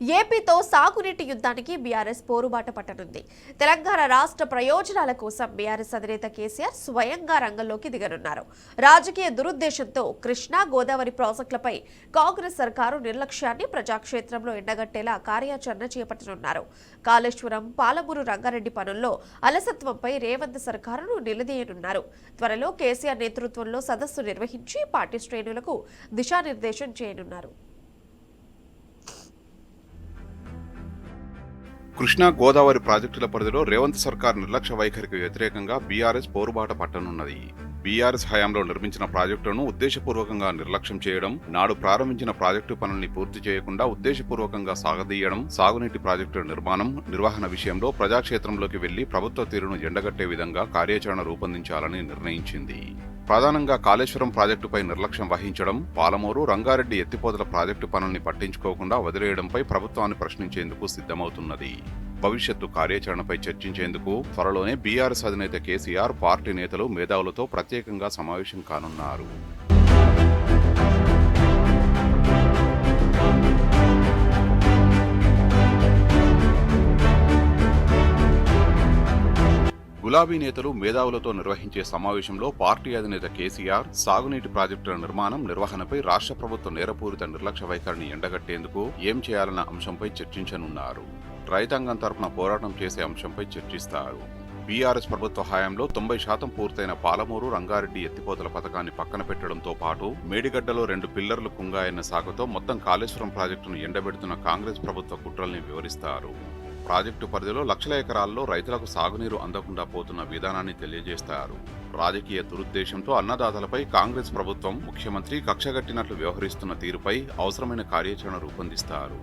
ఏపీతో సాగునీటి యుద్ధానికి బీఆర్ఎస్ పోరుబాట పట్టనుంది. తెలంగాణ రాష్ట్ర ప్రయోజనాల కోసం బీఆర్ఎస్ అధినేత కేసీఆర్ స్వయంగా రంగంలోకి దిగనున్నారు. రాజకీయ దురుద్దేశంతో కృష్ణా గోదావరి ప్రాజెక్టులపై కాంగ్రెస్ సర్కారు నిర్లక్ష్యాన్ని ప్రజాక్షేత్రంలో ఎండగట్టేలా కార్యాచరణ చేపట్టనున్నారు. కాళేశ్వరం, పాలమూరు రంగారెడ్డి పనుల్లో అలసత్వంపై రేవంత్ సర్కారును నిలదీయనున్నారు. త్వరలో కేసీఆర్ నేతృత్వంలో సదస్సు నిర్వహించి పార్టీ శ్రేణులకు దిశానిర్దేశం చేయనున్నారు. కృష్ణా గోదావరి ప్రాజెక్టుల పరిధిలో రేవంత్ సర్కార్ నిర్లక్ష్య వైఖరికి వ్యతిరేకంగా బీఆర్ఎస్ పోరుబాట పట్టనున్నది. బీఆర్ఎస్ హయాంలో నిర్మించిన ప్రాజెక్టులను ఉద్దేశపూర్వకంగా నిర్లక్ష్యం చేయడం, నాడు ప్రారంభించిన ప్రాజెక్టు పనుల్ని పూర్తి చేయకుండా ఉద్దేశపూర్వకంగా సాగదీయడం, సాగునీటి ప్రాజెక్టుల నిర్మాణం, నిర్వహణ విషయంలో ప్రజాక్షేత్రంలోకి వెళ్లి ప్రభుత్వ తీరును ఎండగట్టే విధంగా కార్యాచరణ రూపొందించాలని నిర్ణయించింది. ప్రధానంగా కాళేశ్వరం ప్రాజెక్టుపై నిర్లక్ష్యం వహించడం, పాలమూరు, రంగారెడ్డి ఎత్తిపోతల ప్రాజెక్టు పనుల్ని పట్టించుకోకుండా వదిలేయడంపై ప్రభుత్వాన్ని ప్రశ్నించేందుకు సిద్ధమవుతున్నది. భవిష్యత్తు కార్యాచరణపై చర్చించేందుకు త్వరలోనే బీఆర్ఎస్ అధినేత కేసీఆర్ పార్టీ నేతలు, మేధావులతో ప్రత్యేకంగా సమావేశం కానున్నారు. గులాబీ నేతలు, మేధావులతో నిర్వహించే సమావేశంలో పార్టీ అధినేత కేసీఆర్ సాగునీటి ప్రాజెక్టుల నిర్మాణం, నిర్వహణపై రాష్ట్ర ప్రభుత్వ నేరపూరిత నిర్లక్ష్య వైఖరిని ఎండగట్టేందుకు ఏం చేయాలన్న అంశంపై చర్చించనున్నారు. రైతాంగం తరపున పోరాటం చేసే అంశంపై చర్చిస్తారు. బీఆర్ఎస్ ప్రభుత్వ హయాంలో 90% పూర్తయిన పాలమూరు, రంగారెడ్డి ఎత్తిపోతల పథకాన్ని పక్కన పెట్టడంతో పాటు మేడిగడ్డలో 2 పిల్లర్లు కుంగాయన్న సాకుతో మొత్తం కాళేశ్వరం ప్రాజెక్టును ఎండబెడుతున్న కాంగ్రెస్ ప్రభుత్వ కుట్రల్ని వివరిస్తారు. ప్రాజెక్టు పరిధిలో లక్షల ఎకరాల్లో రైతులకు సాగునీరు అందకుండా పోతున్న విధానాన్ని తెలియజేస్తారు. రాజకీయ దురుద్దేశంతో అన్నదాతలపై కాంగ్రెస్ ప్రభుత్వం, ముఖ్యమంత్రి కక్షగట్టినట్లు వ్యవహరిస్తున్న తీరుపై అవసరమైన కార్యాచరణ రూపొందిస్తారు.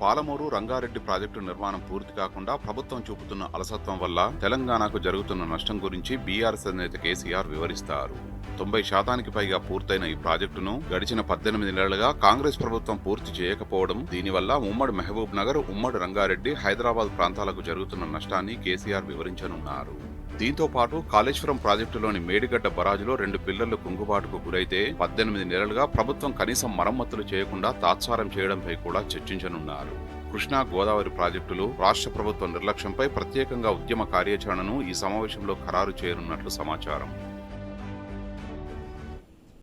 పాలమూరు, రంగారెడ్డి ప్రాజెక్టు నిర్మాణం పూర్తి కాకుండా ప్రభుత్వం చూపుతున్న అలసత్వం వల్ల తెలంగాణకు జరుగుతున్న నష్టం గురించి బీఆర్ఎస్ అధినేత కేసీఆర్ వివరిస్తారు. 90% పైగా పూర్తయిన ఈ ప్రాజెక్టును గడిచిన 18 నెలలుగా కాంగ్రెస్ ప్రభుత్వం పూర్తి చేయకపోవడం, దీనివల్ల ఉమ్మడి మహబూబ్ నగర్, ఉమ్మడి రంగారెడ్డి, హైదరాబాద్ ప్రాంతాలకు జరుగుతున్న నష్టాన్ని కేసీఆర్ వివరించనున్నారు. దీంతో పాటు కాళేశ్వరం ప్రాజెక్టులోని మేడిగడ్డ బరాజులో 2 పిల్లర్లు కుంగుబాటుకు గురైతే 18 నెలలుగా ప్రభుత్వం కనీసం మరమ్మతులు చేయకుండా తాత్సారం చేయడంపై కూడా చర్చించనున్నారు. కృష్ణా గోదావరి ప్రాజెక్టులు, రాష్ట్ర ప్రభుత్వ నిర్లక్ష్యంపై ప్రత్యేకంగా ఉద్యమ కార్యాచరణను ఈ సమావేశంలో ఖరారు చేయనున్నట్లు సమాచారం.